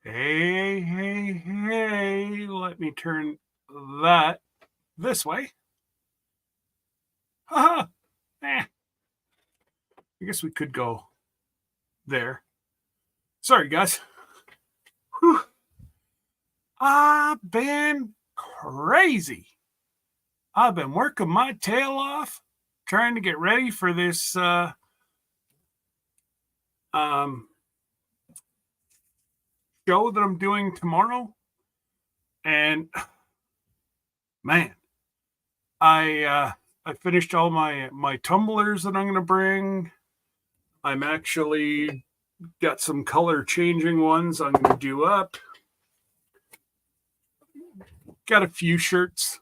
Hey, hey, hey, let me turn that this way. Haha. I guess we could go there. Sorry, guys. Whew. I've been crazy. I've been working my tail off trying to get ready for this um, show that I'm doing tomorrow. And man, I finished all my tumblers that I'm going to bring. I'm actually got some color changing ones I'm going to do up. Got a few shirts.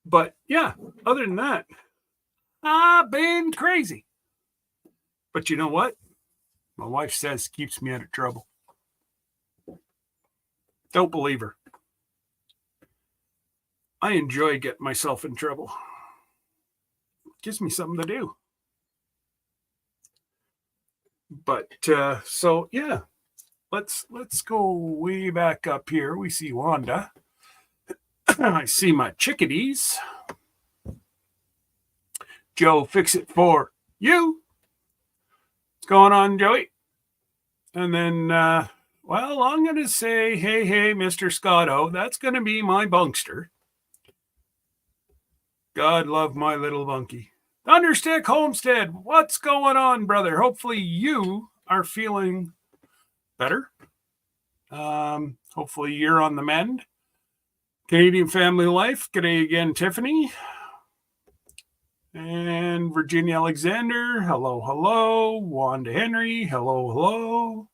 But yeah, other than that, I've been crazy. But you know what? My wife says keeps me out of trouble. Don't believe her. I enjoy getting myself in trouble. Gives me something to do. But so yeah, let's go way back up here. We see Wanda. I see my chickadees. Joe, fix it for you. What's going on, Joey? And then, well, I'm going to say, hey, Mr. Scotto. That's going to be my bunkster. God love my little bunkie. Thunderstick Homestead, what's going on, brother? Hopefully you are feeling better. Hopefully you're on the mend. Canadian Family Life, g'day again, Tiffany. And Virginia Alexander, hello. Wanda Henry, hello.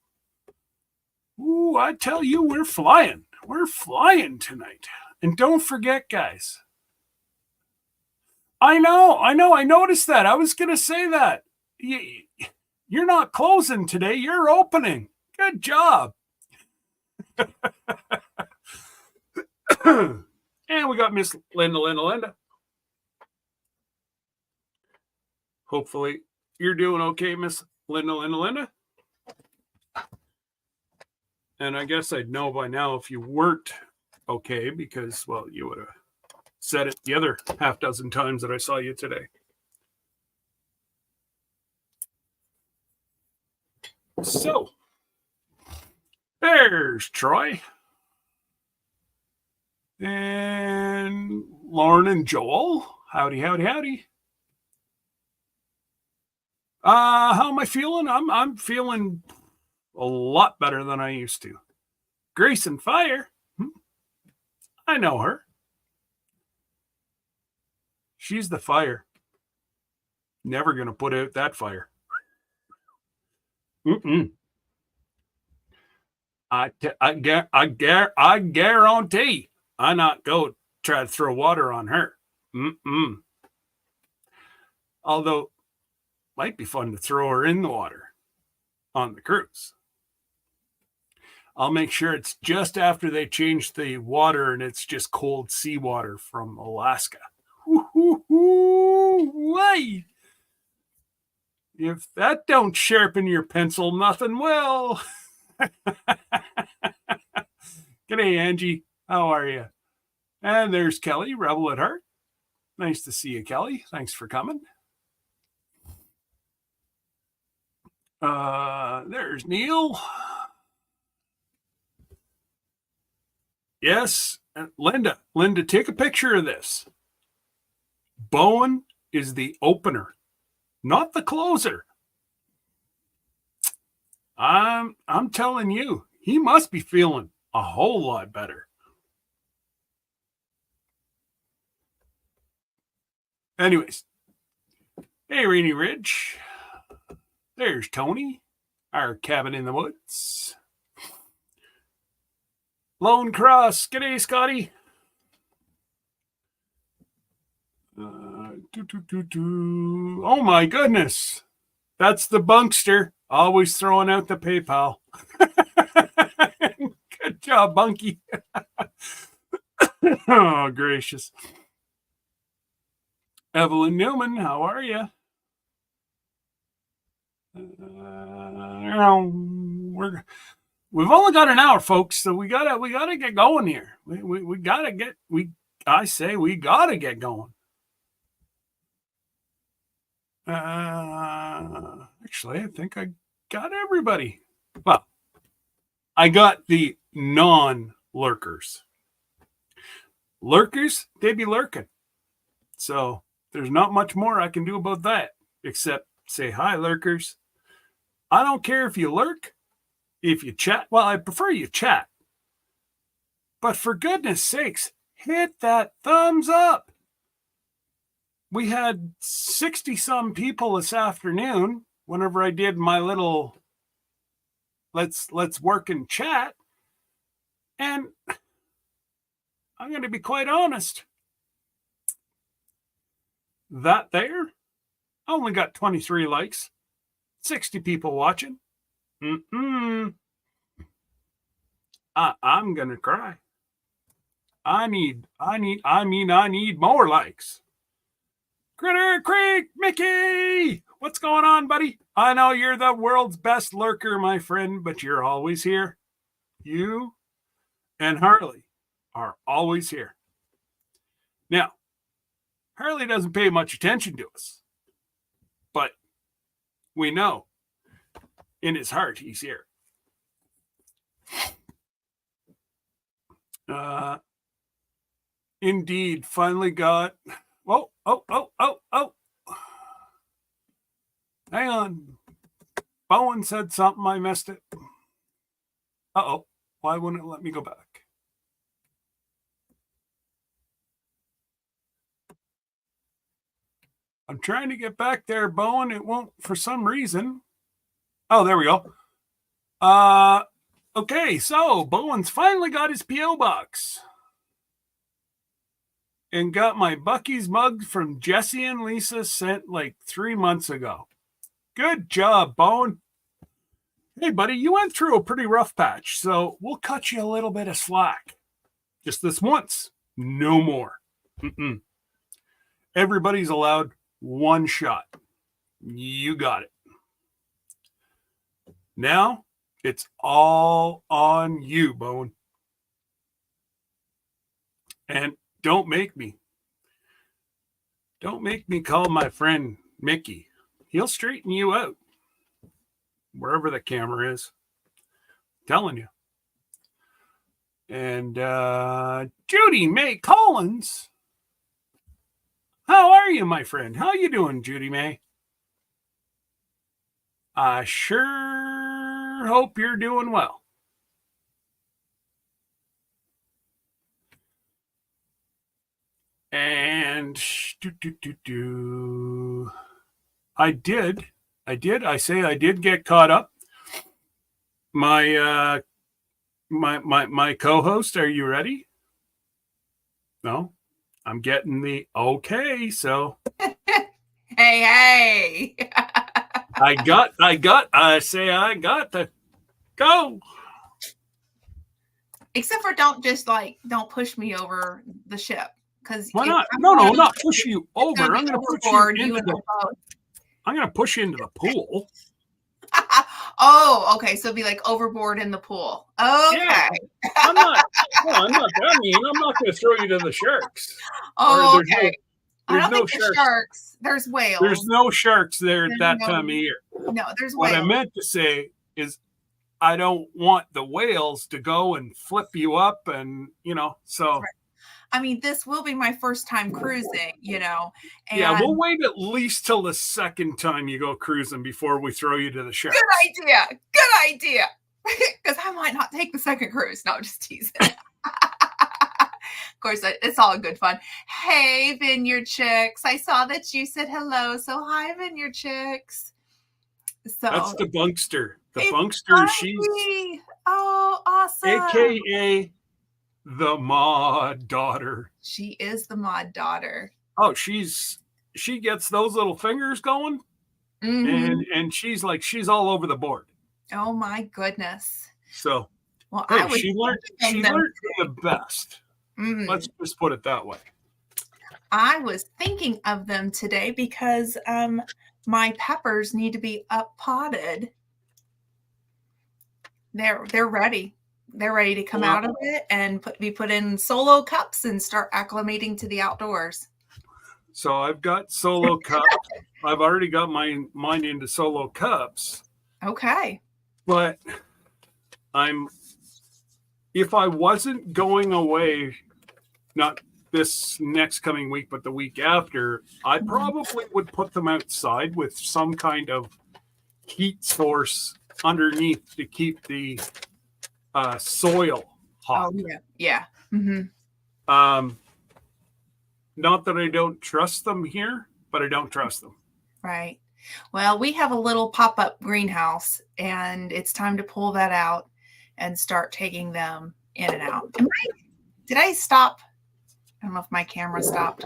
Ooh, I tell you, we're flying. We're flying tonight. And don't forget, guys. I know. I noticed that. I was going to say that. You're not closing today. You're opening. Good job. And we got Miss Linda. Hopefully you're doing okay, Miss Linda. And I guess I'd know by now if you weren't okay because, well, you would have said it the other half dozen times that I saw you today. So, there's Troy. And Lauren and Joel. Howdy. How am I feeling? I'm feeling a lot better than I used to. Grace and Fire. I know her. She's the fire. Never going to put out that fire. I guarantee I not go try to throw water on her. Although, might be fun to throw her in the water on the cruise. I'll make sure it's just after they change the water and it's just cold seawater from Alaska. Why? If that don't sharpen your pencil, nothing will. G'day, Angie. How are you? And there's Kelly, Rebel at Heart. Nice to see you, Kelly. Thanks for coming. There's Neil. Yes, Linda, take a picture of this. Bowen is the opener, not the closer. I'm telling you, he must be feeling a whole lot better. Anyways, hey, Rainy Ridge. There's Tony, our cabin in the woods. Lone Cross, g'day, Scotty. Oh my goodness, that's the bunkster. Always throwing out the PayPal. Good job, Bunky. Oh, gracious. Evelyn Newman, how are you? we've only got an hour, folks, so we gotta get going here. We gotta get I say we gotta get going. Actually, I think I got everybody. Well, I got the non-lurkers. Lurkers, they be lurking. So there's not much more I can do about that except say hi, lurkers. I don't care if you lurk, if you chat. Well, I prefer you chat. But for goodness sakes, hit that thumbs up. We had 60 some people this afternoon whenever I did my little let's work and chat. And I'm going to be quite honest. That there, I only got 23 likes, 60 people watching. I'm going to cry. I need more likes. Critter Creek, Mickey, what's going on, buddy? I know you're the world's best lurker, my friend, but you're always here. You and Harley are always here. Now, Harley doesn't pay much attention to us, but we know in his heart he's here. Indeed, finally got... Oh. Hang on. Bowen said something. I missed it. Uh-oh. Why wouldn't it let me go back? I'm trying to get back there, Bowen. It won't for some reason. Oh, there we go. Okay, so Bowen's finally got his P.O. box. And got my Bucky's mug from Jesse and Lisa sent like 3 months ago. Good job, Bowen. Hey, buddy, you went through a pretty rough patch, so we'll cut you a little bit of slack. Just this once. No more. Everybody's allowed one shot. You got it. Now, it's all on you, Bowen. And don't make me call my friend Mickey. He'll straighten you out. Wherever the camera is. I'm telling you. And Judy May Collins. How are you, my friend? How you doing, Judy May? I sure hope you're doing well. And I did get caught up. My co-host, are you ready? No, I'm getting the okay. So hey. I got to go. Except for don't push me over the ship. Why not? No, I'm not pushing you over. I'm going to push you into the boat. I'm going to push you into the pool. Oh, okay. So it'd be like overboard in the pool. Okay. Yeah. I'm not that mean. I'm not going to throw you to the sharks. Oh, okay. There's no sharks. There's whales. There's no sharks there at that time of year. No, there's what whales. I meant to say is I don't want the whales to go and flip you up and, so. Right. I mean, this will be my first time cruising, And yeah, we'll wait at least till the second time you go cruising before we throw you to the sharks. Good idea. Because I might not take the second cruise. No, I'm just teasing. Of course, it's all good fun. Hey, Vineyard Chicks. I saw that you said hello. So hi, Vineyard Chicks. So that's the Bunkster. The Bunkster, she's... Oh, awesome. AKA... the Mod daughter. She is the Mod daughter. Oh, she gets those little fingers going, and she's all over the board. Oh my goodness! So, well, she learned the best. Let's just put it that way. I was thinking of them today because my peppers need to be up potted. They're ready. They're ready to come Well, out of it and be put in solo cups and start acclimating to the outdoors. so I've got solo cups. I've already got mine into solo cups, Okay. but I'm if I wasn't going away, not this next coming week, but the week after, I probably would put them outside with some kind of heat source underneath to keep the soil hot. Oh yeah. Yeah. Mm-hmm. Um, not that I don't trust them here, but I don't trust them. Right. Well, we have a little pop-up greenhouse, and it's time to pull that out and start taking them in and out. Did I stop? I don't know if my camera stopped.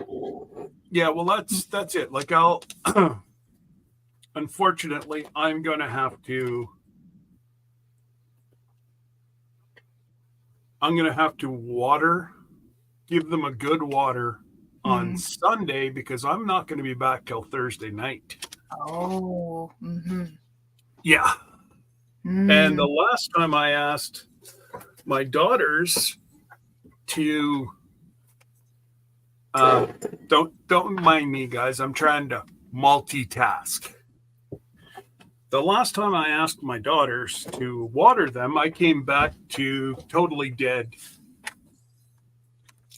Yeah, well, that's it. Like unfortunately, I'm gonna have to. I'm gonna have to give them a good water on Sunday because I'm not going to be back till Thursday night. Oh. Mm-hmm. Yeah. And the last time I asked my daughters to don't mind me, guys. I'm trying to multitask. The last time I asked my daughters to water them, I came back to totally dead.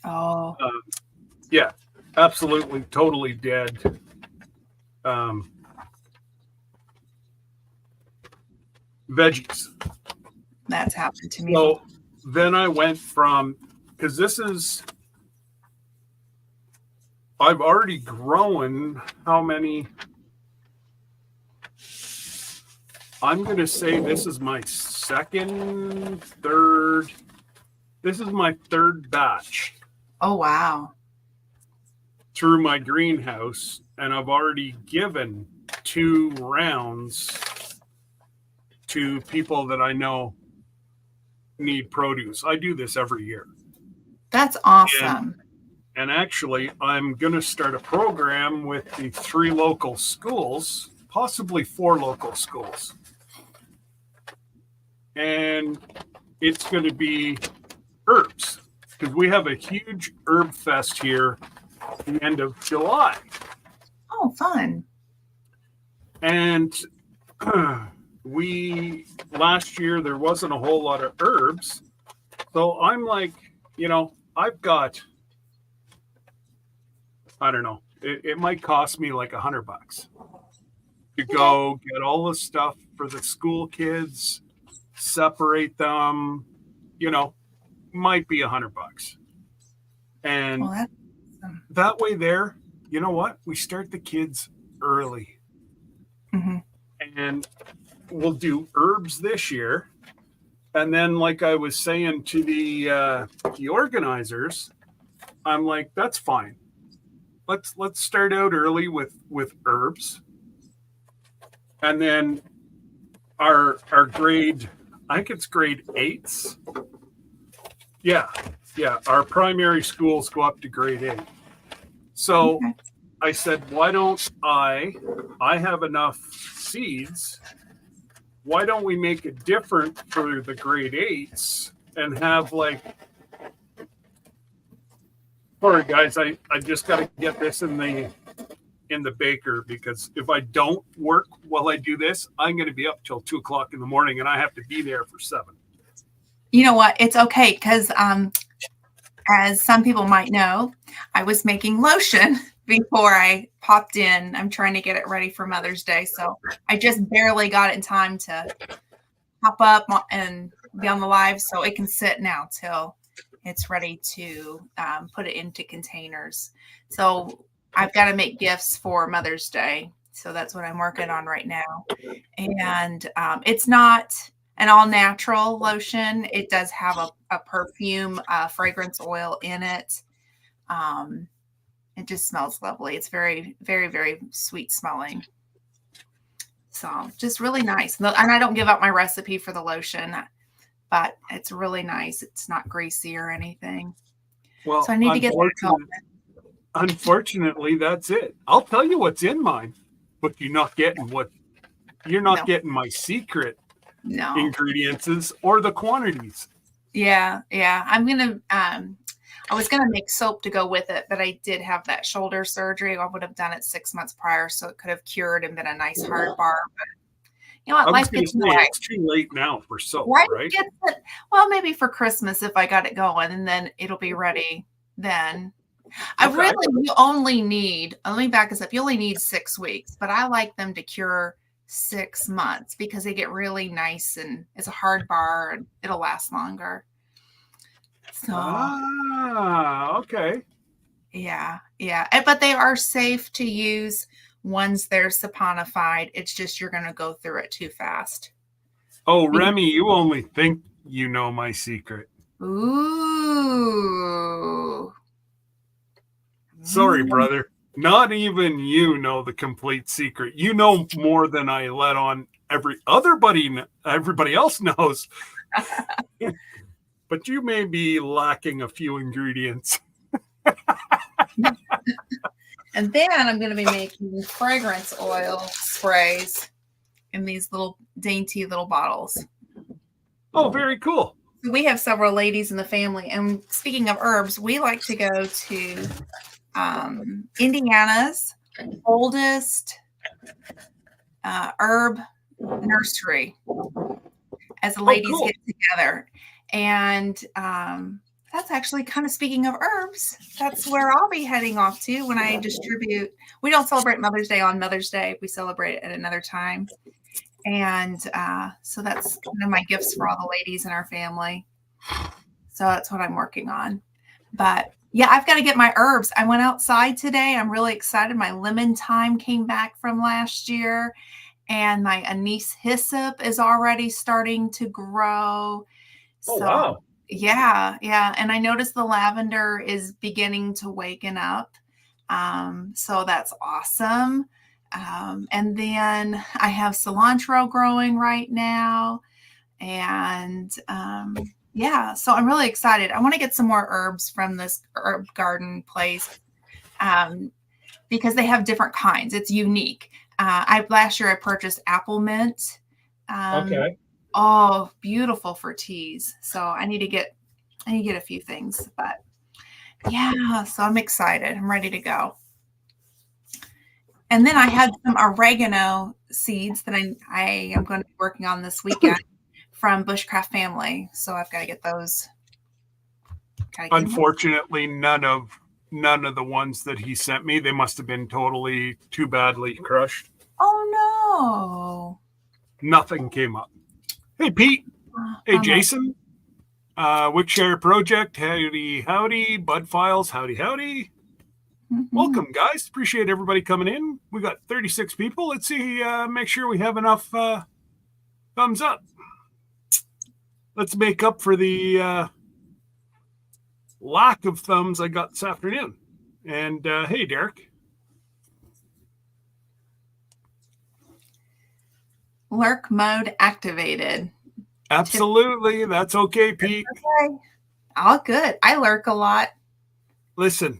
Oh. Yeah, absolutely, totally dead. Veggies. That's happened to me. So then I went from, because I've already grown how many? I'm going to say this is my this is my third batch. Oh, wow. Through my greenhouse, and I've already given 2 rounds to people that I know need produce. I do this every year. That's awesome. And actually, I'm going to start a program with the 3 local schools, possibly 4 local schools. And it's going to be herbs, because we have a huge herb fest here at the end of July. Oh, fun. And last year, there wasn't a whole lot of herbs. So I'm like, I've got, I don't know, it might cost me like $100 to go get all the stuff for the school kids, separate them, might be $100. And Well, that's awesome. that way there, you know what? We start the kids early. Mm-hmm. And we'll do herbs this year. And then, like I was saying to the organizers, I'm like, that's fine. Let's start out early with herbs. And then our grade, I think it's grade 8s. Yeah. Our primary schools go up to grade 8. So I said, why don't I have enough seeds. Why don't we make it different for the grade 8s and have sorry guys, I just got to get this in the baker, because if I don't work while I do this, I'm going to be up till 2:00 in the morning and I have to be there for 7. You know what? It's okay, because as some people might know, I was making lotion before I popped in. I'm trying to get it ready for Mother's Day. So I just barely got it in time to pop up and be on the live, so it can sit now till it's ready to put it into containers. So I've got to make gifts for Mother's Day. So that's what I'm working on right now. And it's not an all natural lotion. It does have a perfume, fragrance oil in it. It just smells lovely. It's very, very, very sweet smelling. So just really nice. And I don't give out my recipe for the lotion, but it's really nice. It's not greasy or anything. Well, so I need to get that going. Unfortunately, that's it. I'll tell you what's in mine, but you're not getting getting my secret. No. ingredients or the quantities. Yeah. I'm gonna. I was gonna make soap to go with it, but I did have that shoulder surgery. I would have done it 6 months prior, so it could have cured and been a nice hard bar. But you know what? I was Life going to gets in say the way. it's too late now for soap, Life right? gets it. Well, maybe for Christmas if I got it going, and then it'll be ready then. I Okay. really, you only need, let me back this up. You only need 6 weeks, but I like them to cure 6 months because they get really nice and it's a hard bar and it'll last longer. So, Okay. yeah. But they are safe to use once they're saponified. It's just you're going to go through it too fast. Oh, Remy, you only think you know my secret. Ooh. Sorry, brother. Not even you know the complete secret. You know more than I let on. Everybody else knows. But you may be lacking a few ingredients. And then I'm going to be making fragrance oil sprays in these little dainty little bottles. Oh, very cool. So we have several ladies in the family. And speaking of herbs, we like to go to Indiana's oldest herb nursery as the ladies cool. get together. And that's actually kind of speaking of herbs. That's where I'll be heading off to when I distribute. We don't celebrate Mother's Day on Mother's Day. We celebrate it at another time. And so that's one of my gifts for all the ladies in our family. So that's what I'm working on. But yeah, I've got to get my herbs. I went outside today. I'm really excited. My lemon thyme came back from last year. And my anise hyssop is already starting to grow. Oh, So, wow. yeah. And I noticed the lavender is beginning to waken up. So that's awesome. And then I have cilantro growing right now. And yeah, so I'm really excited. I want to get some more herbs from this herb garden place because they have different kinds. It's unique. Last year I purchased apple mint. Okay. Oh, beautiful for teas. So I need to get a few things, but yeah, so I'm excited. I'm ready to go. And then I had some oregano seeds that I am going to be working on this weekend from Bushcraft Family. So I've got to get those. Unfortunately, none of the ones that he sent me, they must have been totally too badly crushed. Oh no. Nothing came up. Hey, Pete. Hey, Jason. Wickshare Project. Howdy. Bud Files. Howdy. Mm-hmm. Welcome, guys. Appreciate everybody coming in. We got 36 people. Let's see, make sure we have enough thumbs up. Let's make up for the lack of thumbs I got this afternoon. And hey, Derek. Lurk mode activated. Absolutely. That's okay, Pete. Okay. All good. I lurk a lot. Listen,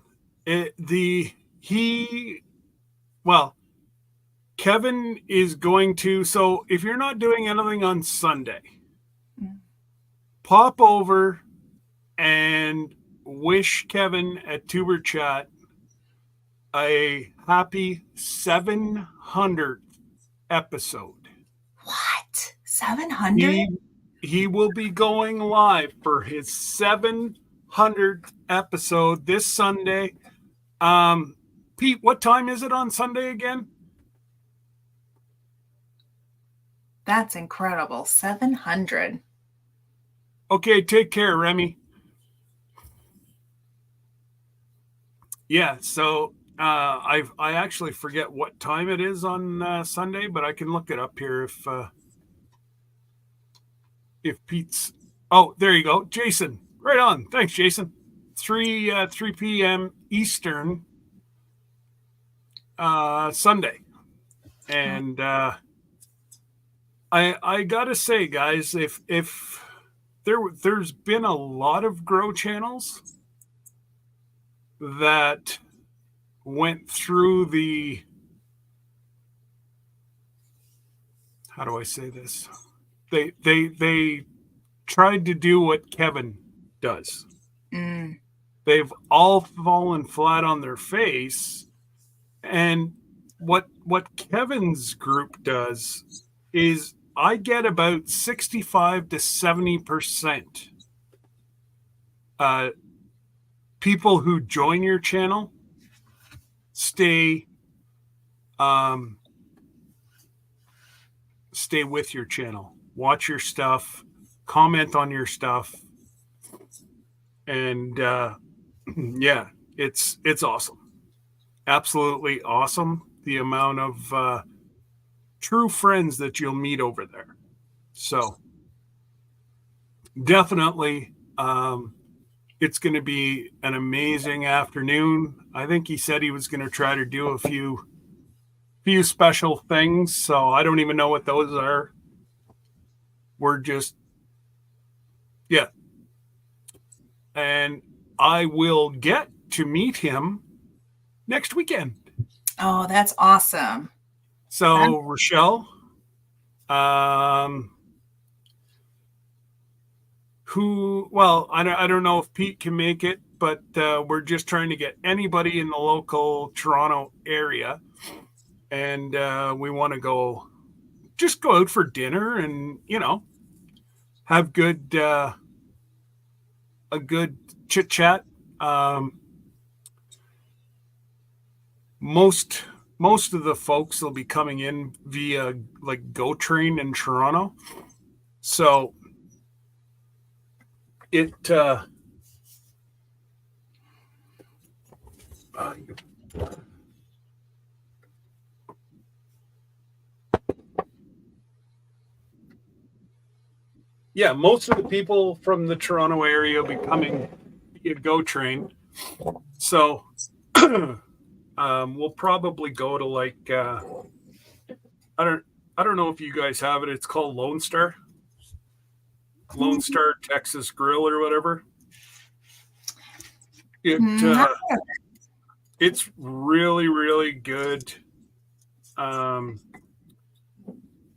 Kevin is going to, so if you're not doing anything on Sunday, pop over and wish Kevin at Tuber Chat a happy 700th episode. What? 700? He will be going live for his 700th episode this Sunday. Pete, what time is it on Sunday again? That's incredible. 700. Okay, take care, Remy. Yeah, so I actually forget what time it is on Sunday, but I can look it up here if Pete's. Oh, there you go, Jason. Right on. Thanks, Jason. 3 p.m. Eastern Sunday, and I gotta say, guys, if there's been a lot of grow channels that went through how do I say this? They tried to do what Kevin does. Mm. They've all fallen flat on their face. And what Kevin's group does is I get about 65 to 70% people who join your channel stay with your channel, watch your stuff, comment on your stuff, and yeah, it's awesome, absolutely awesome. The amount of true friends that you'll meet over there. So definitely, it's going to be an amazing afternoon. I think he said he was going to try to do a few special things. So I don't even know what those are. We're just, yeah. And I will get to meet him next weekend. Oh, that's awesome. So Rochelle, I don't know if Pete can make it, but we're just trying to get anybody in the local Toronto area, and we want to go out for dinner and have a good chit chat. Most of the folks will be coming in via like Go Train in Toronto, so it yeah, most of the people from the Toronto area will be coming via Go Train, so we'll probably go to like I don't know if you guys have it. It's called Lone Star Texas Grill or whatever. It's really, really good.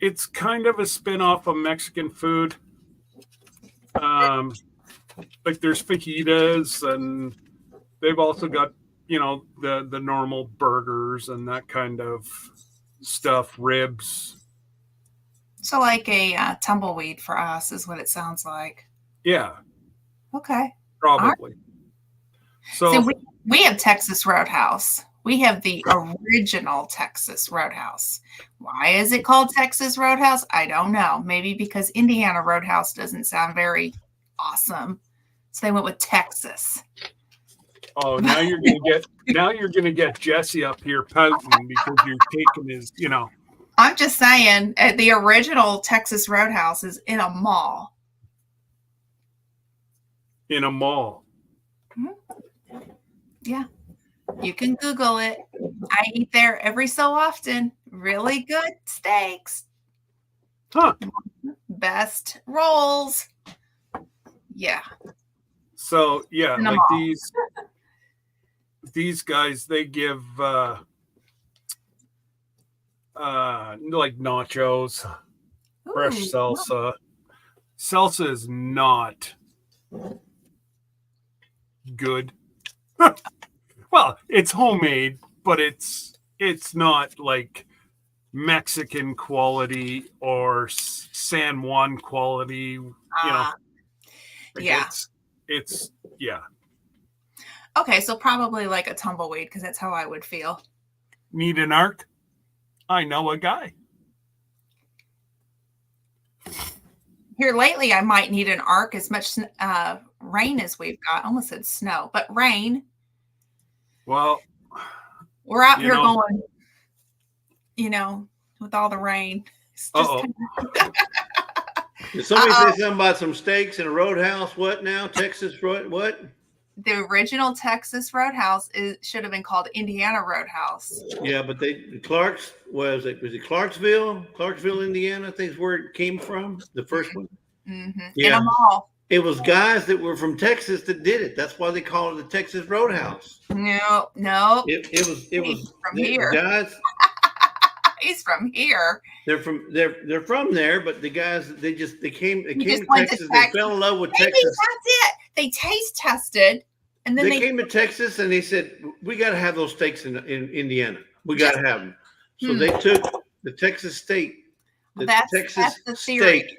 It's kind of a spin-off of Mexican food. Like there's fajitas, and they've also got the normal burgers and that kind of stuff, ribs. So like a tumbleweed for us is what it sounds like. Yeah. Okay. Probably. So we have Texas Roadhouse. We have the original Texas Roadhouse. Why is it called Texas Roadhouse? I don't know. Maybe because Indiana Roadhouse doesn't sound very awesome. So they went with Texas. Oh, now you're gonna get Jesse up here pouting because you're taking his, I'm just saying, the original Texas Roadhouse is in a mall. In a mall. Mm-hmm. Yeah. You can Google it. I eat there every so often. Really good steaks. Huh. Best rolls. Yeah. So yeah, like these guys, they give like nachos, fresh salsa. Salsa is not good. Well, it's homemade, but it's not like Mexican quality or San Juan quality, yeah. It's yeah. Okay, so probably like a tumbleweed, because that's how I would feel. Need an arc? I know a guy. Here lately, I might need an arc as much rain as we've got. I almost said snow, but rain. Well, we're out here going, with all the rain. Did somebody say something about some steaks in a roadhouse? What now? Texas what? The original Texas Roadhouse should have been called Indiana Roadhouse. Yeah, but was it Clarksville? Clarksville, Indiana, I think is where it came from. The first one. Mm-hmm. Yeah. In a mall. It was guys that were from Texas that did it. That's why they call it the Texas Roadhouse. No. It was from here. Guys. He's from here. They're from there, but the guys they came He to just went to Texas. They fell in love with Maybe Texas. that's it. They taste tested, and then They came to Texas and they said, "We got to have those steaks in Indiana. We got to have them." So they took the Texas steak, Texas the theory. steak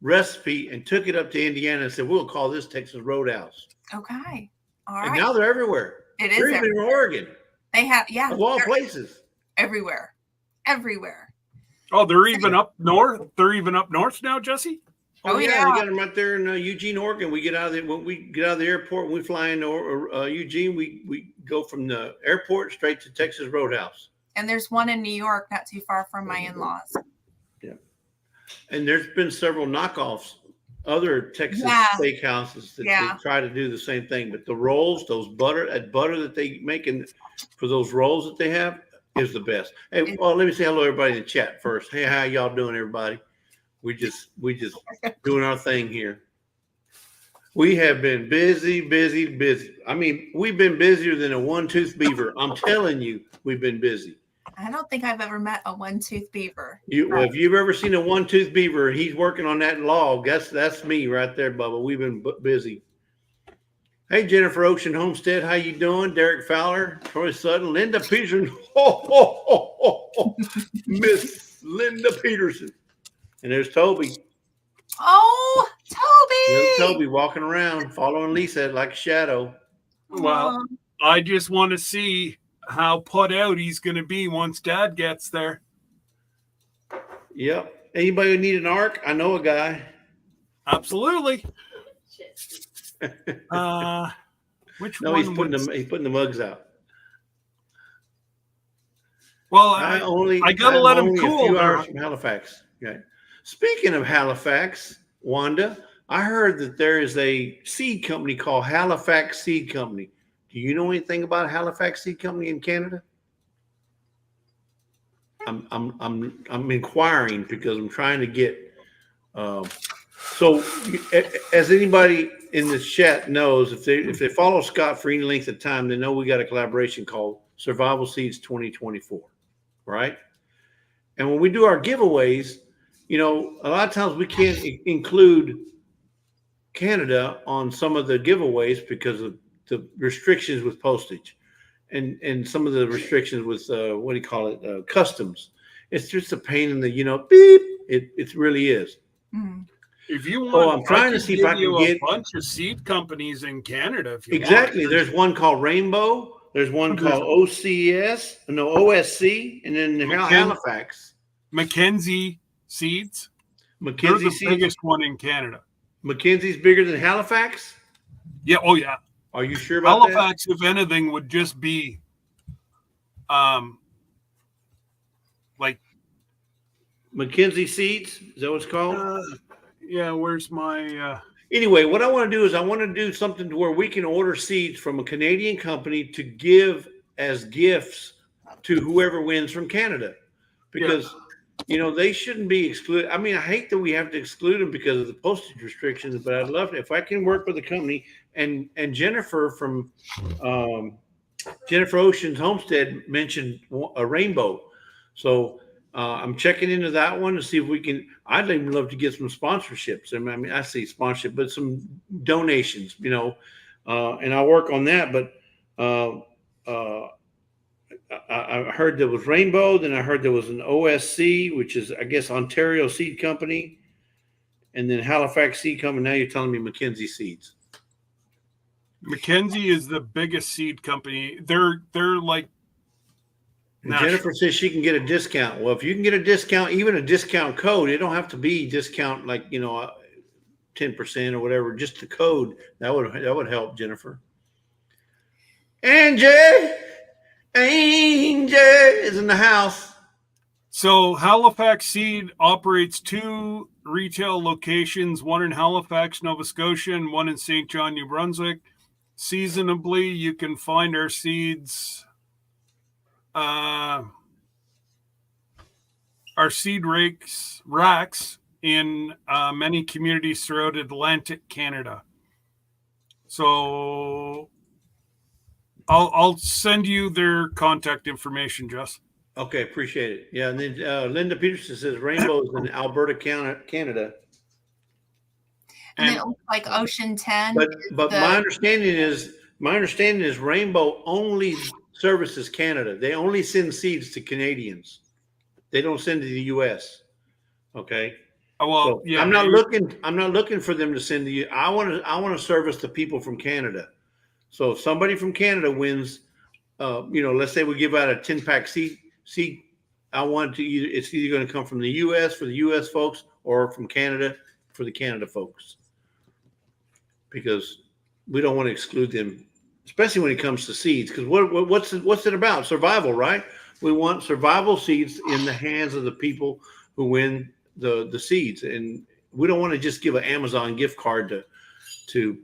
recipe, and took it up to Indiana and said, "We'll call this Texas Roadhouse." Okay, all And right. now they're everywhere. It is They're even in Oregon. They have, of all places, everywhere. Oh, they're even up north. They're even up north now, Jesse. Oh yeah, we got them right there in Eugene, Oregon. We get out of the when we get out of the airport, when we fly into Eugene, we go from the airport straight to Texas Roadhouse. And there's one in New York, not too far from my in-laws. Yeah, and there's been several knockoffs, other Texas steakhouses that they try to do the same thing. But the rolls, butter that they make for those rolls that they have is the best. Hey, well, let me say hello to everybody in the chat first. Hey, how y'all doing, everybody? We just doing our thing here. We have been busy. I mean, we've been busier than a one-tooth beaver. I'm telling you, we've been busy. I don't think I've ever met a one-tooth beaver. Well, if you've ever seen a one-tooth beaver, he's working on that log. That's me right there, Bubba. We've been busy. Hey, Jennifer Ocean Homestead, how you doing? Derek Fowler, Troy Sutton, Linda Peterson. Miss Linda Peterson. And there's Toby. Oh, Toby. There's Toby walking around, following Lisa like a shadow. Well, I just want to see how put out he's going to be once Dad gets there. Yep. Anybody who need an arc? I know a guy. Absolutely. Which one? He's putting the mugs out. Well, I gotta let him cool. A few hours from Halifax. Okay. Speaking of Halifax, Wanda, I heard that there is a seed company called Halifax Seed Company. Do you know anything about Halifax Seed Company in Canada? I'm inquiring because I'm trying to get. So, as anybody in this chat knows, if they follow Scott for any length of time, they know we got a collaboration called Survival Seeds 2024, right? And when we do our giveaways, a lot of times we can't include Canada on some of the giveaways because of the restrictions with postage and some of the restrictions with customs. It's just a pain in the beep. It really is. Mm. If you want, I'm trying to see if I can get a bunch of seed companies in Canada. If you exactly, want. There's one called Rainbow. There's one called OSC, and then Halifax. Mackenzie Seeds. Mackenzie They're the Seeds. biggest one in Canada. Mackenzie's bigger than Halifax? Yeah. Oh, yeah. Are you sure about Halifax, if anything, would just be like Mackenzie Seeds? Is that what it's called? Yeah, where's my Anyway, what I want to do is I want to do something to where we can order seeds from a Canadian company to give as gifts to whoever wins from Canada. Because they shouldn't be excluded. I mean, I hate that we have to exclude them because of the postage restrictions, but I'd love it if I can work with a company and Jennifer from Jennifer Ocean's Homestead mentioned a Rainbow. So I'm checking into that one to see if we can. I'd even love to get some sponsorships. I mean, I say sponsorship, but some donations, and I'll work on that. But I heard there was Rainbow. Then I heard there was an OSC, which is, I guess, Ontario Seed Company, and then Halifax Seed Company. Now you're telling me Mackenzie Seeds. Mackenzie is the biggest seed company. They're like. Jennifer says she can get a discount. Well, if you can get a discount, even a discount code, it don't have to be discount like 10% or whatever. Just the code that would help, Jennifer. Angel is in the house. So Halifax Seed operates 2 retail locations, one in Halifax, Nova Scotia, and one in St. John, New Brunswick. Seasonably, you can find our seeds. Our seed racks in many communities throughout Atlantic Canada. So I'll send you their contact information, Jess. Okay, appreciate it. Yeah, and then Linda Peterson says rainbows in Alberta, Canada. And then And it looks like Ocean 10 But is but the my understanding is Rainbow only services Canada. They only send seeds to Canadians. They don't send to the U.S. Okay. well, So yeah, I'm not looking for them to send to you. I want to service the people from Canada. So if somebody from Canada wins, let's say we give out a 10-pack seed, I want to it's either going to come from the U.S. for the U.S. folks or from Canada for the Canada folks, because we don't want to exclude them, especially when it comes to seeds. Because what's it about? Survival, right? We want survival seeds in the hands of the people who win the seeds, and we don't want to just give an Amazon gift card to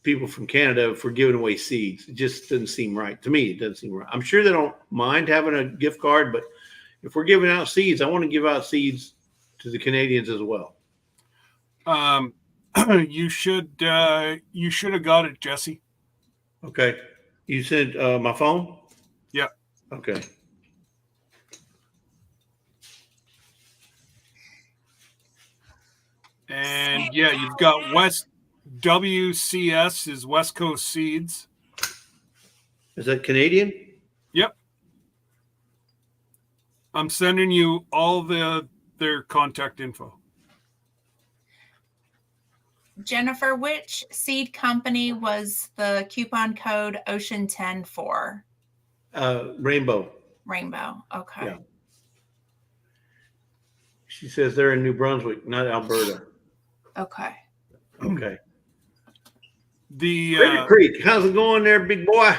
people from Canada for giving away seeds. It just doesn't seem right to me. It doesn't seem right. I'm sure they don't mind having a gift card, but if we're giving out seeds, I want to give out seeds to the Canadians as well. you should have got it, Jesse. Okay. You said my phone? Yeah. Okay. And yeah, you've got West WCS is West Coast Seeds. Is that Canadian? Yep. I'm sending you all their contact info. Jennifer, which seed company was the coupon code Ocean 10 for? Rainbow. Rainbow. Okay. Yeah. She says they're in New Brunswick, not Alberta. Okay. Okay. The Crater Creek, how's it going there, big boy?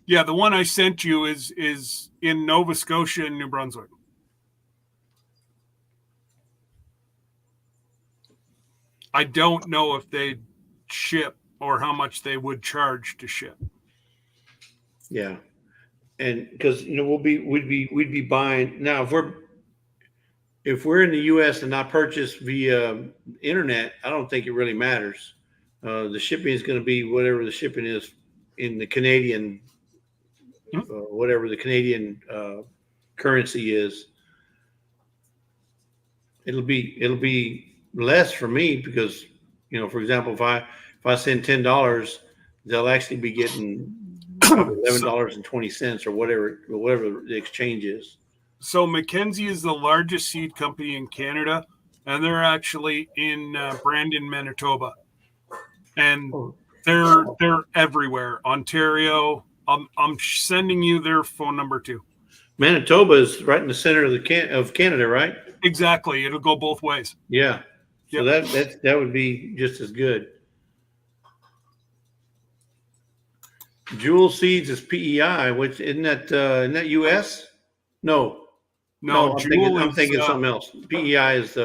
yeah, the one I sent you is in Nova Scotia and New Brunswick. I don't know if they ship or how much they would charge to ship. Yeah, and because we'd be buying now if we're in the U.S. and not purchase via internet, I don't think it really matters. The shipping is going to be whatever the shipping is in the Canadian, whatever the Canadian currency is. It'll be less for me because, for example, if I send $10, they'll actually be getting $11.20 or whatever the exchange is. So Mackenzie is the largest seed company in Canada, and they're actually in Brandon, Manitoba, and they're everywhere. Ontario. I'm sending you their phone number too. Manitoba is right in the center of Canada, right? Exactly. It'll go both ways. Yeah. So Yep. that would be just as good. Jewel Seeds is PEI, which isn't that US? No, I'm thinking something else. PEI is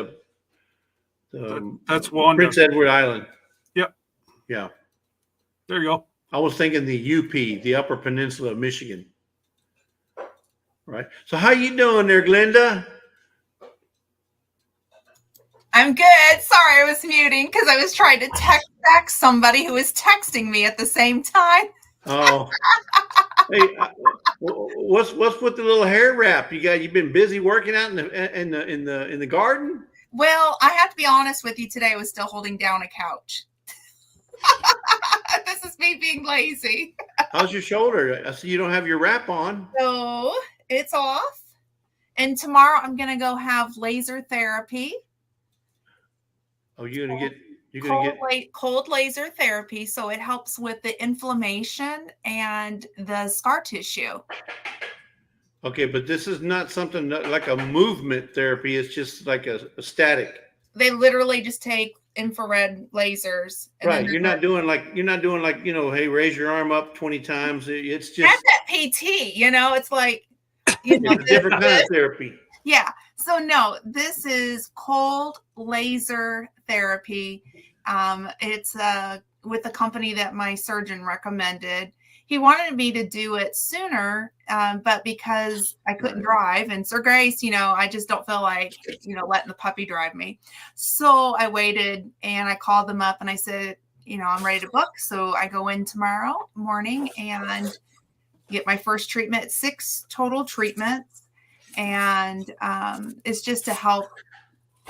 that's Wanda. Prince Edward Island. Yep. Yeah. There you go. I was thinking the UP, the Upper Peninsula of Michigan. Right. So how you doing there, Glenda? I'm good. Sorry, I was muting because I was trying to text back somebody who was texting me at the same time. Oh. Hey, what's with the little hair wrap? You've been busy working out in the garden? Well, I have to be honest with you. Today I was still holding down a couch. This is me being lazy. How's your shoulder? I see you don't have your wrap on. So it's off. And tomorrow I'm going to go have laser therapy. Oh, you're going to get cold laser therapy. So it helps with the inflammation and the scar tissue. Okay, but this is not something like a movement therapy. It's just like a static. They literally just take infrared lasers. Right. You're not doing like, hey, raise your arm up 20 times. It's just. That's that PT, it's like. It's a different kind of therapy. Yeah. So no, this is cold laser therapy. It's with the company that my surgeon recommended. He wanted me to do it sooner, but because I couldn't drive, and Sir Grace, I just don't feel like, letting the puppy drive me. So I waited and I called them up and I said, I'm ready to book. So I go in tomorrow morning and get my first treatment, 6 total treatments. and it's just to help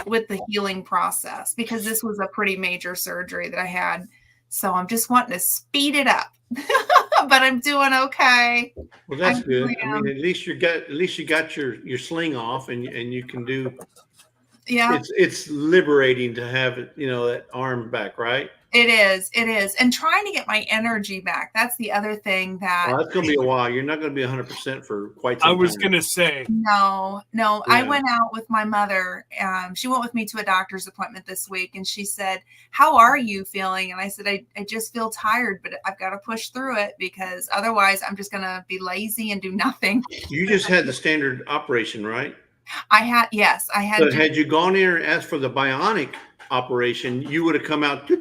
with the healing process because this was a pretty major surgery that I had. So I'm just wanting to speed it up, but I'm doing okay. Well, that's I good. really I mean, at least you got your sling off, and you can do. Yeah, It's liberating to have it, that arm back, right? it is. It is. And trying to get my energy back. That's the other thing that Well, that's going to be a while. You're not going to be 100% for quite I some was time. going to say, no. I Yeah. went out with my mother. She went with me to a doctor's appointment this week and she said, "How are you feeling?" And I said, I just feel tired, but I've got to push through it because otherwise I'm just going to be lazy and do nothing. You just had the standard operation, right? Yes, I had But to. had you gone in and asked for the bionic operation, you would have come out. I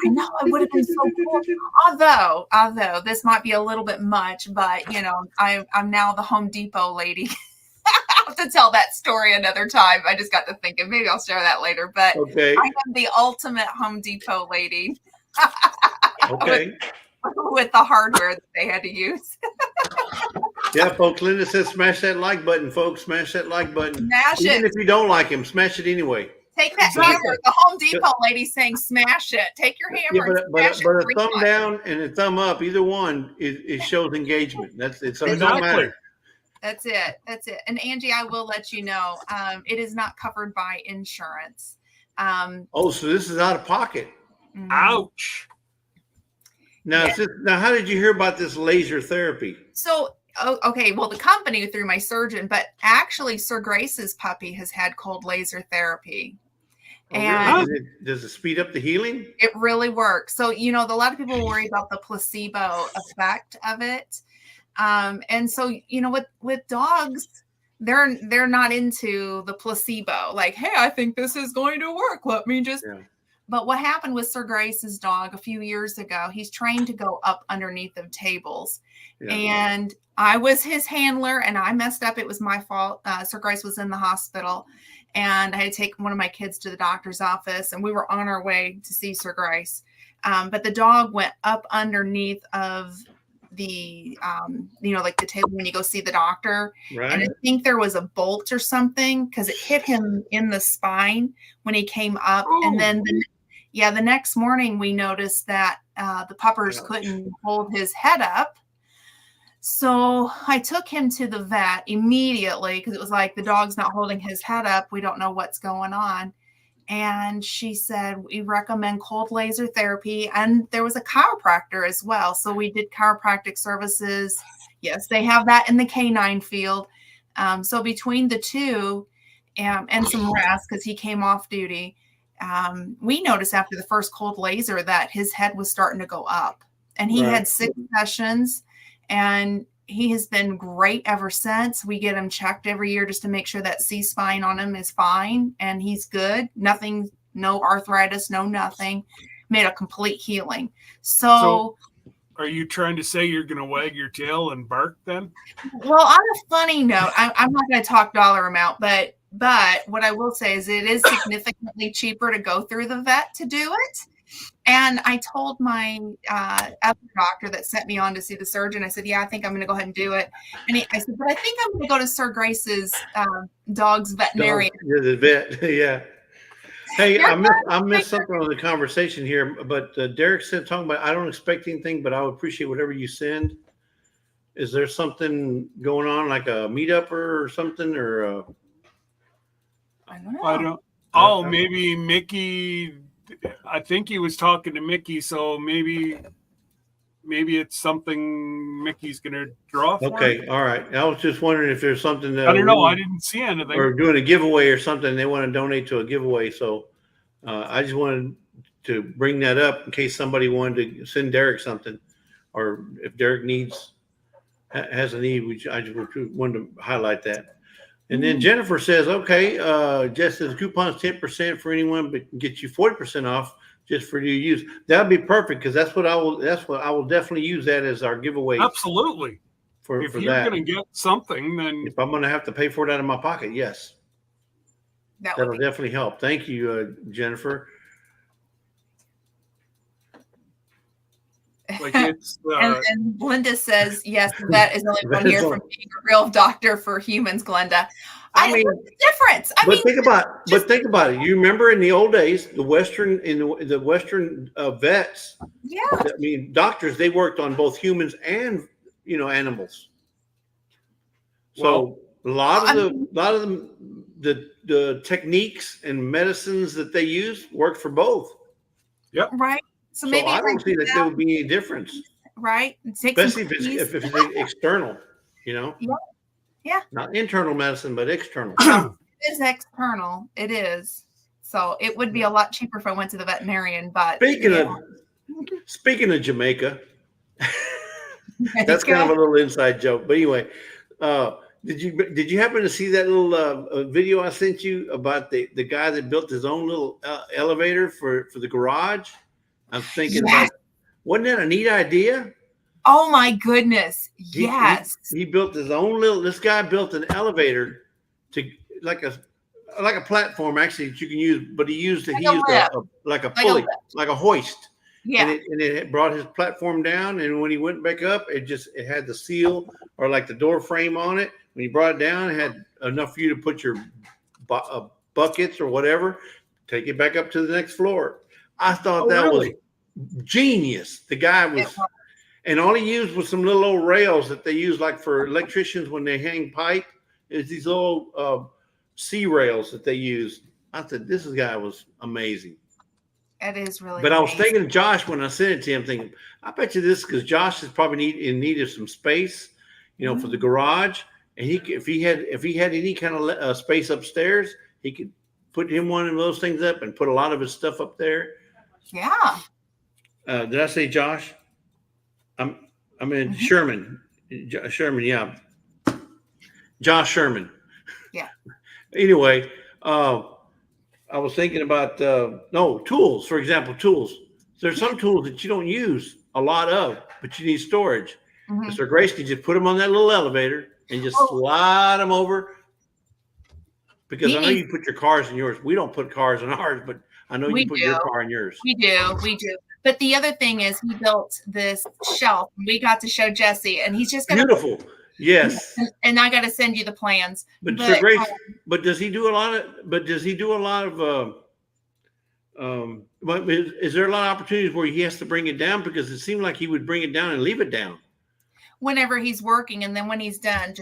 know it would have been so cool. Although this might be a little bit much, but I'm now the Home Depot lady. I'll have to tell that story another time. I just got to thinking maybe I'll share that later. But Okay. I am the ultimate Home Depot lady. Okay. with the hardware that they had to use. Yeah, folks. Linda says, "Smash that like button, folks. Smash that like button. Smash Even it. if you don't like him, smash it anyway." Take that hammer. The Home Depot lady saying, "Smash it." Take your hammer Yeah, and smash but it a 3 thumb times. down and a thumb up, either one, it shows engagement. It don't Exactly. matter. That's it. And Angie, I will let you know, it is not covered by insurance. Oh, so this is out of pocket. Ouch. Now, Yeah. now, how did you hear about this laser therapy? So, okay, well, the company through my surgeon, but actually, Sir Grace's puppy has had cold laser therapy. Oh, And really? Does it speed up the healing? it really works. So, a lot of people worry about the placebo effect of it. And so, with dogs, they're not into the placebo. Like, hey, I think this is going to work. Let me just. Yeah. But what happened with Sir Grace's dog a few years ago? He's trained to go up underneath of tables, and I was his handler, and I messed up. It was my fault. Sir Grace was in the hospital, and I had to take one of my kids to the doctor's office, and we were on our way to see Sir Grace. But the dog went up underneath of the like the table when you go see the doctor, Right. and I think there was a bolt or something because it hit him in the spine when he came up. And then the next morning we noticed that the puppers couldn't hold his head up, so I took him to the vet immediately because it was like, the dog's not holding his head up, we don't know what's going on. And she said, we recommend cold laser therapy. And there was a chiropractor as well. So we did chiropractic services. Yes, they have that in the canine field. So between the two and some rest, because he came off duty, we noticed after the first cold laser that his head was starting to go up. And he had 6 sessions, and he has been great ever since. We get him checked every year just to make sure that C-spine on him is fine, and he's good. Nothing, no arthritis, no nothing. Made a complete healing. So are you trying to say you're going to wag your tail and bark then? Well, on a funny note, I'm not going to talk dollar amount, but what I will say is it is significantly cheaper to go through the vet to do it. And I told my other doctor that sent me on to see the surgeon, I said, yeah, I think I'm going to go ahead and do it. And I said, but I think I'm going to go to Sir Grace's dog's veterinarian. Yeah, the vet. Yeah. Hey, I missed something on the conversation here, but Derek said talking about, I don't expect anything, but I would appreciate whatever you send. Is there something going on, like a meetup or something, or? I don't know. I don't. Oh, maybe Mickey. I think he was talking to Mickey, so maybe it's something Mickey's going to draw for. Okay, all right. I was just wondering if there's something that I don't know. I didn't see anything. Or doing a giveaway or something. They want to donate to a giveaway, so I just wanted to bring that up in case somebody wanted to send Derek something, or if Derek has a need, which I just wanted to highlight that. And then Jennifer says, okay, Jess says coupons 10% for anyone, but can get you 40% off just for you to use. That'd be perfect, because that's what I will definitely use that as our giveaway. Absolutely. If for you're that. going to get something, then if I'm going to have to pay for it out of my pocket, yes, that'll definitely help. Thank you, Jennifer. Like it's and Glenda says, yes, the vet is only one year from being a real doctor for humans, Glenda. I mean, what's the difference? Think about it. You remember in the old days, the Western vets. Yeah. I mean, doctors. They worked on both humans and animals. So a lot of the techniques and medicines that they use worked for both. Yep. Right. So maybe I don't see that there would be any difference. Right. Especially if it's external, Yeah. Yeah. Not internal medicine, but external. It is external. It is. So it would be a lot cheaper if I went to the veterinarian. But speaking of Jamaica, that's kind of a little inside joke. But anyway, did you happen to see that little video I sent you about the guy that built his own little elevator for the garage? I'm thinking, wasn't that a neat idea? Oh my goodness! Yes, he built his own little. This guy built an elevator to like a platform actually that you can use, but he used a pulley, like a hoist. Yeah, and it brought his platform down, and when he went back up, it had the seal or like the door frame on it. When he brought it down, it had enough for you to put your buckets or whatever. Take it back up to the next floor. I thought that was genius. The guy was. And all he used was some little old rails that they use like for electricians when they hang pipe. It's these old C rails that they use. I said, this guy was amazing. It is really But I was thinking of Josh when I sent it to him, thinking, I bet you this, because Josh is probably in need of some space, for the garage. And if he had any kind of space upstairs, he could put him one of those things up and put a lot of his stuff up there. Yeah. Did I say Josh? I'm in Sherman. Sherman, yeah. Josh Sherman. Yeah. Anyway, I was thinking about tools. For example, tools. There's some tools that you don't use a lot of, but you need storage. Mr. Grace can just put them on that little elevator and just slide them over. Because I know you put your cars in yours. We don't put cars in ours, but I know you put your car in yours. We do. But the other thing is he built this shelf. We got to show Jesse, and he's just beautiful. Yes. And I got to send you the plans. But Sir Grace, does he do a lot of? Is there a lot of opportunities where he has to bring it down? Because it seemed like he would bring it down and leave it down whenever he's working, and then when he's done,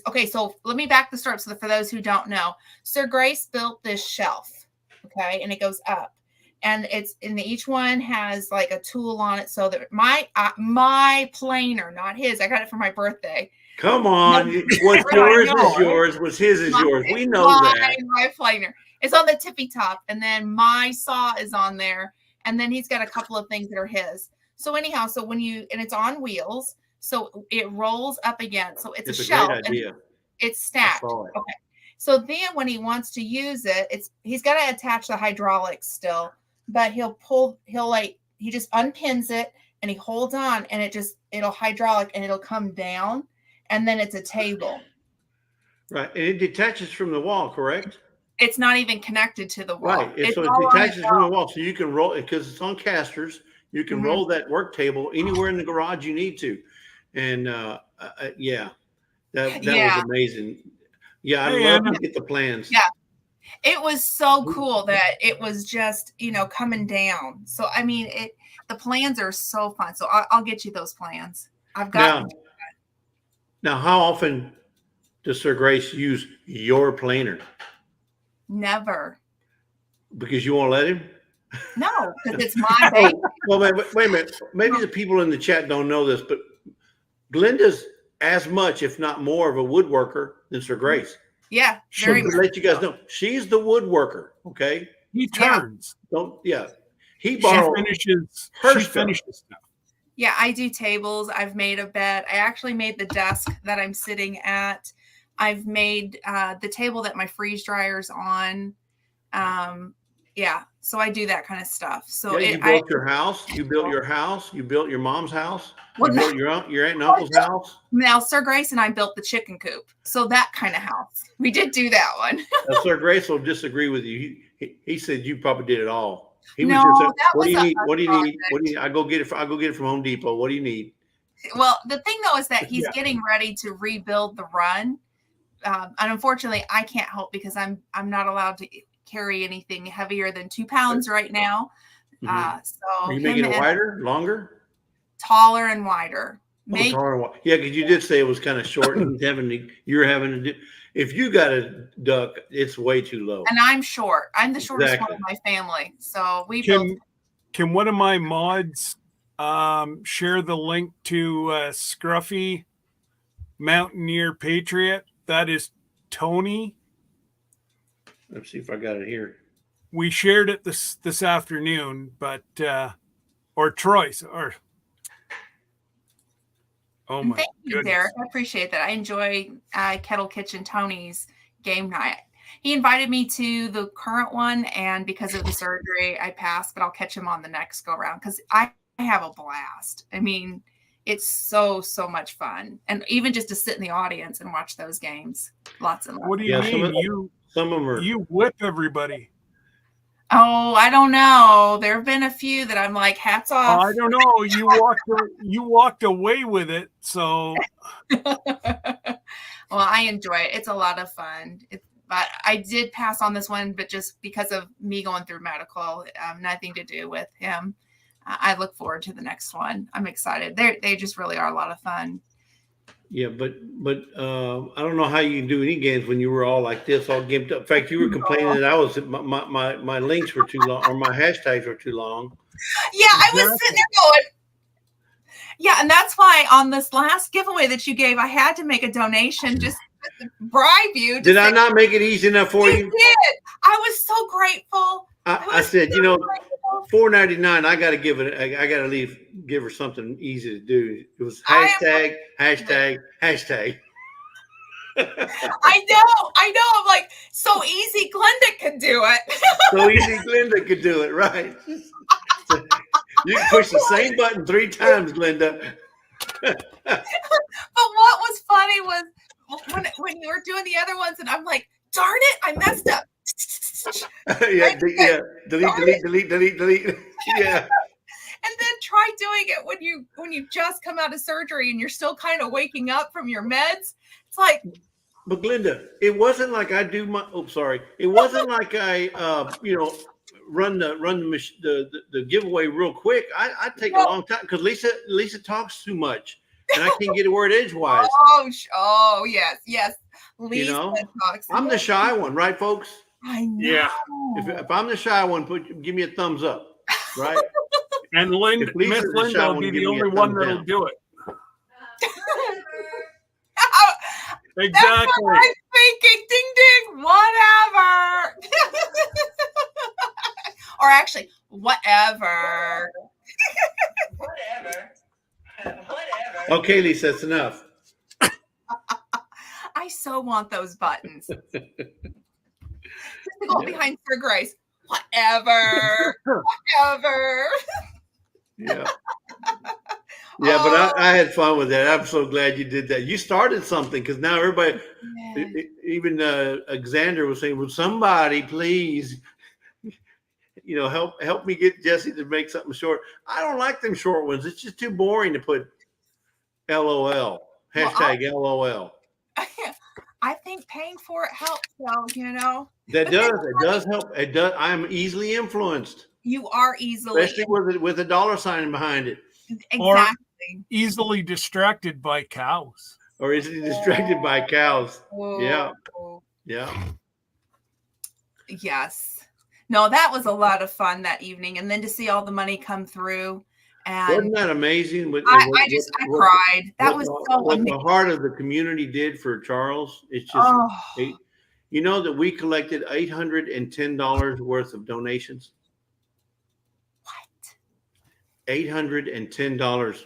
okay. So let me back the story up. So for those who don't know, Sir Grace built this shelf, okay, and it goes up. And each one has like a tool on it, so that my planer, not his. I got it for my birthday. Come on, what's yours is yours. What's his is yours. We know that. My planer. It's on the tippy top, and then my saw is on there, and then he's got a couple of things that are his. So anyhow, and it's on wheels, so it rolls up again. So it's a shelf. Great idea. It's stacked. Okay. So then when he wants to use it, he's got to attach the hydraulics still. But he just unpins it and he holds on, and it'll hydraulic and it'll come down, and then it's a table. Right. And it detaches from the wall, correct? It's not even connected to the wall. Right. So it detaches from the wall. So you can roll it because it's on casters. You can roll that work table anywhere in the garage you need to. And that was amazing. Yeah. I'd love to get the plans. Yeah. It was so cool that it was just, coming down. So, I mean, the plans are so fun. So I'll get you those plans. I've got them. Now, how often does Sir Grace use your planer? Never. Because you won't let him? No, because it's my baby. Well, wait a minute. Maybe the people in the chat don't know this, but Glenda's as much, if not more, of a woodworker than Sir Grace. Yeah, to let you guys know, she's the woodworker. Okay, he turns. He borrows. She finishes stuff. Yeah, I do tables. I've made a bed. I actually made the desk that I'm sitting at. I've made the table that my freeze dryer's on. So I do that kind of stuff. So you built your house. You built your house. You built your mom's house. You built your aunt and uncle's house. Now, Sir Grace and I built the chicken coop. So that kind of house. We did do that one. Sir Grace will disagree with you. He said you probably did it all. He was No, just saying, that what do was you a need? What do you need? project. What do you? I go get it. I go get it from Home Depot. What do you need? Well, the thing though is that he's Yeah. getting ready to rebuild the run, and unfortunately, I can't help because I'm not allowed to carry anything heavier than 2 pounds right now. Are So you him making it and wider, longer? taller and wider. Oh, taller and wide. Yeah, because you did say it was kind of short, and you're having to do. If you got a duck, it's way too low. And I'm short. I'm the shortest Exactly. one in my family. So we both. Can one of my mods share the link to Scruffy Mountaineer Patriot? That is Tony. Let's see if I got it here. We shared it this afternoon, but or Troy's or oh my Thank you, goodness. Derek. I appreciate that. I enjoy Kettle Kitchen Tony's game night. He invited me to the current one, and because of the surgery, I passed, but I'll catch him on the next go around because I have a blast. I mean, it's so much fun. And even just to sit in the audience and watch those games. Lots and lots. What do you mean? Some of them are. You whip everybody. Oh, I don't know. There have been a few that I'm like, hats off. I don't know. You walked away with it, so. Well, I enjoy it. It's a lot of fun. But I did pass on this one, but just because of me going through medical, nothing to do with him. I look forward to the next one. I'm excited. They just really are a lot of fun. Yeah, but I don't know how you can do any games when you were all like this, all gimped up. In fact, you were complaining that I was my links were too long or my hashtags were too long. Yeah, I was sitting there going. Yeah, and that's why on this last giveaway that you gave, I had to make a donation just to bribe you. Did I not make it easy enough for you? You did. I was so grateful. I said, you know, $4.99. I got to give it. I got to give her something easy to do. It was hashtag. I know. I'm like, so easy. Glenda could do it. So easy, Glenda could do it, right? You can push the same button 3 times, Glenda. But what was funny was when you were doing the other ones, and I'm like, darn it, I messed up. Yeah, delete. Yeah. And then try doing it when you just come out of surgery and you're still kind of waking up from your meds. It's like, but Glenda, it wasn't like I do my. Oh, sorry. It wasn't like I, run the giveaway real quick. I take a long time because Lisa talks too much, and I can't get a word edgewise. Oh yes. Lisa talks. I'm the shy one, right, folks? I know. Yeah. If I'm the shy one, give me a thumbs up, right? And Miss Linda will be the only one that'll do it. Exactly. That's what I'm thinking. Ding ding. Whatever. Or actually, whatever. Whatever. Okay, Lisa, that's enough. I so want those buttons. Just to go behind Sir Grace. Whatever. Yeah. Yeah, but I had fun with that. I'm so glad you did that. You started something because now everybody, even Alexander was saying, "Will somebody please, help me get Jesse to make something short?" I don't like them short ones. It's just too boring to put LOL hashtag LOL. I think paying for it helps, though. That does help. It does. I'm easily influenced. You are easily, especially with a dollar sign behind it. Exactly. Or easily distracted by cows. Or easily distracted by cows. Oh. Yeah. Yes. No, that was a lot of fun that evening, and then to see all the money come through. And wasn't that amazing? I cried. That was so what amazing. the heart of the community did for Charles. It's just, you know that we collected $810 worth of donations. What? $810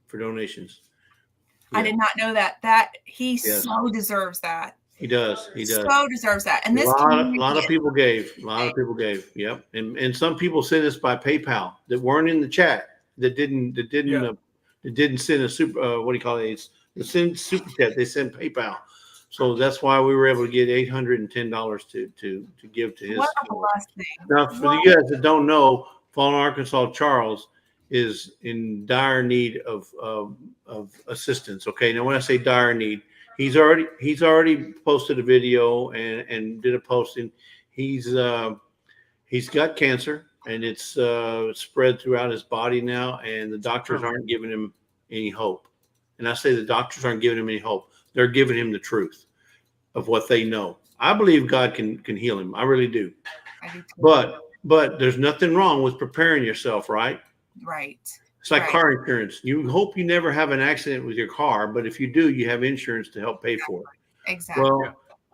for donations. I did not know that. He so deserves that. He does. So deserves that. And this a lot of people gave. Yep. And some people sent us by PayPal that weren't in the chat. That didn't send a super. What do you call it? They send super chat. They send PayPal. So that's why we were able to get $810 to give to his. What a blessing. Now, for you guys that don't know, Fallen Arkansas Charles is in dire need of assistance. Okay, now when I say dire need, he's already posted a video and did a posting. He's got cancer and it's spread throughout his body now, and the doctors aren't giving him any hope. And I say the doctors aren't giving him any hope; they're giving him the truth of what they know. I believe God can heal him. I really do. I do too. But there's nothing wrong with preparing yourself, right? Right. It's like Right. car insurance. You hope you never have an accident with your car, but if you do, you have insurance to help pay for it. Exactly.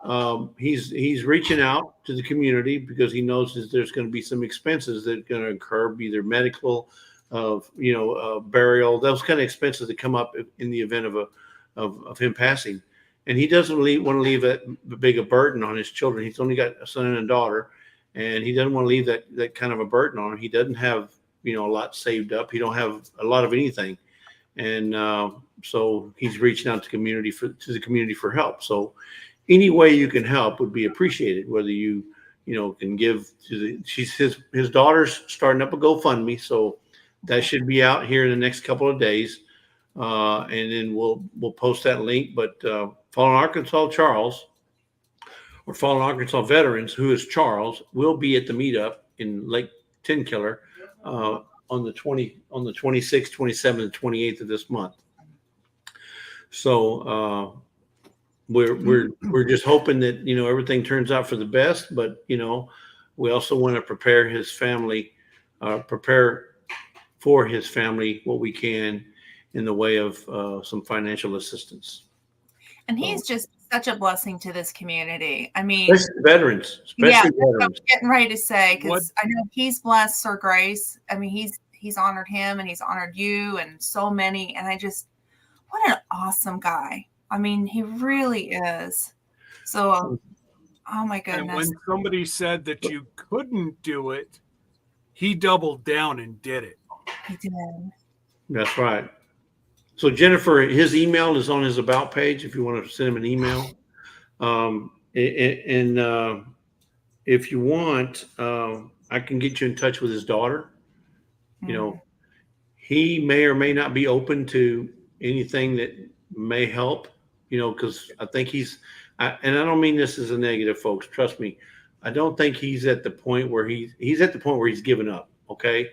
Well, he's reaching out to the community because he knows that there's going to be some expenses that are going to incur, either medical, burial, those kind of expenses that come up in the event of him passing. And he doesn't want to leave that big a burden on his children. He's only got a son and a daughter, and he doesn't want to leave that kind of a burden on him. He doesn't have a lot saved up. He don't have a lot of anything, and so he's reaching out to the community for help. So any way you can help would be appreciated. Whether you can give to his daughter's starting up a GoFundMe, so that should be out here in the next couple of days, and then we'll post that link. But Fallen Arkansas Charles, or Fallen Arkansas Veterans, who is Charles, will be at the meetup in Lake Tenkiller on the 26th, 27th, and 28th of this month. So we're just hoping that everything turns out for the best, but we also want to prepare his family, prepare for his family what we can in the way of some financial assistance. And he's just such a blessing to this community. I mean, Especially veterans. that's what I'm getting ready to say, because What- I know he's blessed Sir Grace. I mean, he's honored him and he's honored you and so many. And what an awesome guy. I mean, he really is. So, oh my And goodness. when somebody said that you couldn't do it, he doubled down and did it. He did. That's right. So Jennifer, his email is on his about page if you want to send him an email. If you want, I can get you in touch with his daughter. He may or may not be open to anything that may help, because I think and I don't mean this as a negative, folks. Trust me. I don't think he's at the point where he's at the point where he's given up. Okay.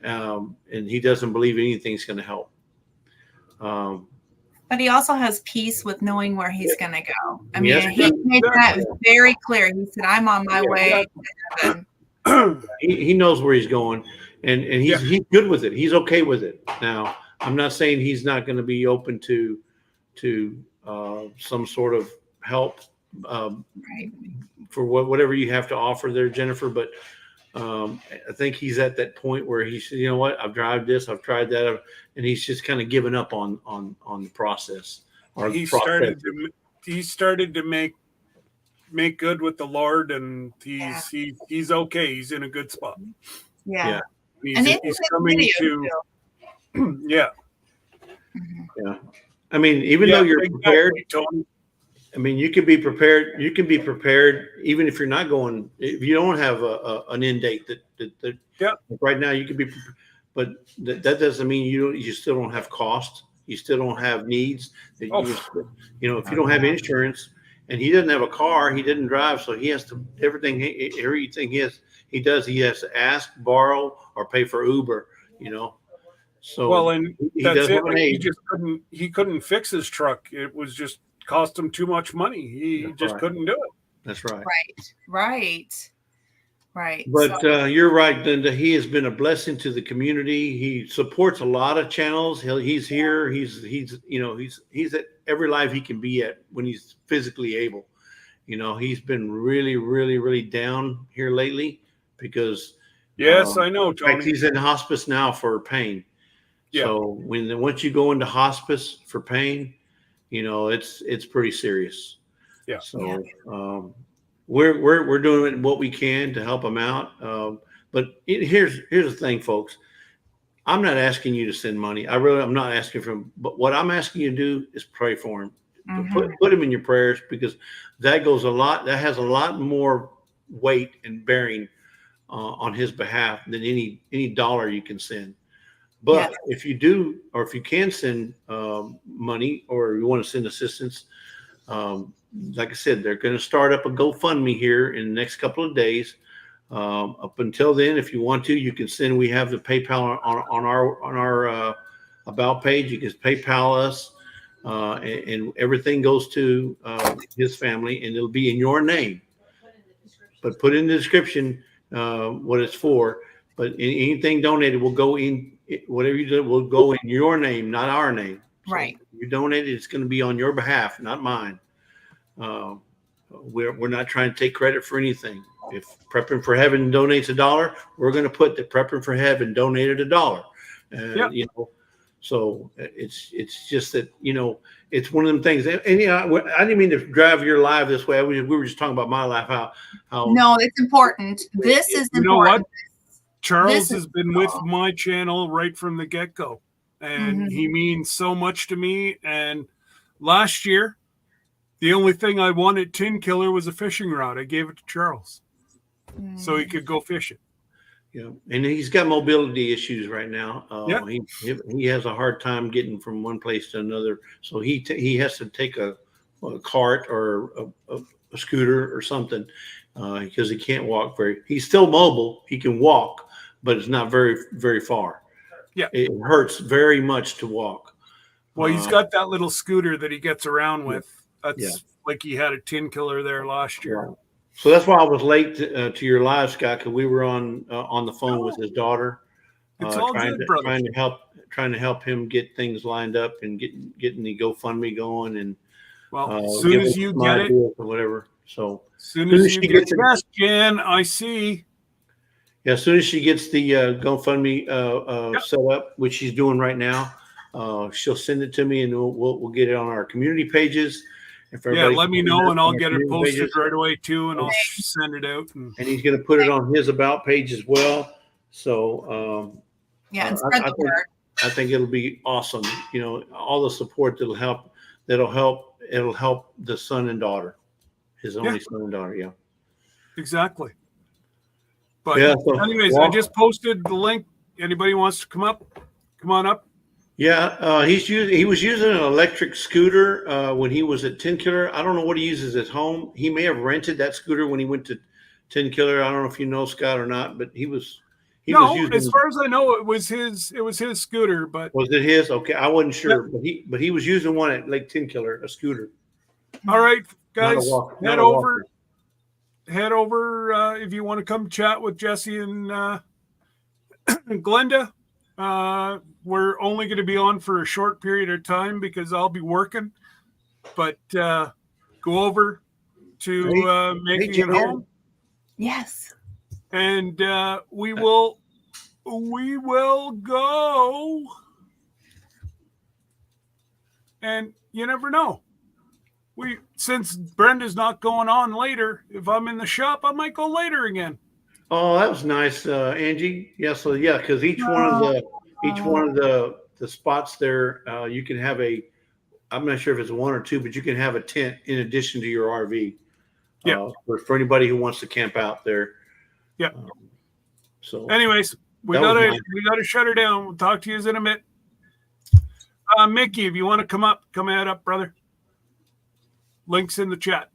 And he doesn't believe anything's going to help. But he also has peace with knowing where he's going to go. I mean, Yes, he made that very clear. He said, I'm on my way to heaven. He knows where he's going, and he's good with it. He's okay with it. Now, I'm not saying he's not going to be open to some sort of help Right. for whatever you have to offer there, Jennifer. But I think he's at that point where he said, you know what, I've tried this, I've tried that, and he's just kind of given up on the process. He started to make good with the Lord, and he's okay. He's in a good spot. Yeah. He's coming to yeah. Yeah. I mean, even though you're prepared, Tony. I mean, you can be prepared. You can be prepared even if you're not going. If you don't have an end date that right now, you can be. But that doesn't mean you still don't have costs. You still don't have needs. That if you don't have insurance, and he doesn't have a car, he didn't drive, so he has to everything he does. He has to ask, borrow, or pay for Uber. So and that's it. Like he couldn't fix his truck. It was just cost him too much money. He couldn't do it. That's right. Right. But you're right, Linda. He has been a blessing to the community. He supports a lot of channels. He's here. He's at every live he can be at when he's physically able. He's been really, really, really down here lately because I know, in fact, Tony. he's in hospice now for pain. Yeah. So once you go into hospice for pain, it's pretty serious. Yeah. So we're doing what we can to help him out. But here's the thing, folks. I'm not asking you to send money. I'm not asking for him. But what I'm asking you to do is pray for him. put him in your prayers, because that goes a lot. That has a lot more weight and bearing on his behalf than any dollar you can send. But Yes. if you do, or if you can send money, or you want to send assistance, like I said, they're going to start up a GoFundMe here in the next couple of days. Up until then, if you want to, you can send. We have the PayPal on our about page. You can PayPal us, and everything goes to his family, and it'll be in your name. But put in the description what it's for. But anything donated will go in. Whatever you do will go in your name, not our name. So Right. if you donate it, it's going to be on your behalf, not mine. We're not trying to take credit for anything. If Prepping for Heaven donates $1, we're going to put that Prepping for Heaven donated $1. Yep. You know, so it's just that, you know, it's one of them things. And you know, I didn't mean to drive your live this way. We were just talking about my life. How No, it's important. This is You know what? important. Charles This is has been with my channel right from the get-go, and he means so much to me. And last year, the only thing I won at Tin Killer was a fishing rod. I gave it to Charles so he could go fishing. Yeah, and he's got mobility issues right now. Yeah. He has a hard time getting from one place to another, so he has to take a cart or a scooter or something because he can't walk very. He's still mobile. He can walk, but it's not very far. Yeah, it hurts very much to walk. Well, he's got that little scooter that he gets around with. That's like he had a Tin Killer there last year. Right. So that's why I was late to your live, Scott, because we were on the phone with his daughter. It's all good, brother. Trying to help him get things lined up and getting the GoFundMe going, and as soon as you get it or whatever. So as soon as you get it, yes, Jan, I see. Yeah, as soon as she gets the GoFundMe set up, which she's doing right now, she'll send it to me, and we'll get it on our community pages. Let me know, and I'll get it posted right away too, and I'll send it out. And he's going to put it on his about page as well. So and spread the word. I think it'll be awesome. You know, all the support that'll help. It'll help the son and daughter, his only son and daughter. Yeah, exactly. But anyways, I just posted the link. Anybody wants to come on up. Yeah, he was using an electric scooter when he was at Tin Killer. I don't know what he uses at home. He may have rented that scooter when he went to Tin Killer. I don't know if you know, Scott, or not, but he was using, as far as I know, it was his scooter. But was it his? Okay, I wasn't sure, but he was using one at Lake Tin Killer, a scooter. All right, guys, head over if you want to come chat with Jesse and Glenda. We're only going to be on for a short period of time because I'll be working, but go over to Making It Home. Yes. And we will go. And you never know. Since Brenda's not going on later, if I'm in the shop, I might go later again. Oh, that was nice, Angie. Yeah, so because each one of the spots there, you can have I'm not sure if it's one or two, but you can have a tent in addition to your RV. Yeah. For anybody who wants to camp out there. Yeah. So, anyways, we gotta shut her down. We'll talk to you in a minute. Mickey, if you want to come add up, brother. Links in the chat.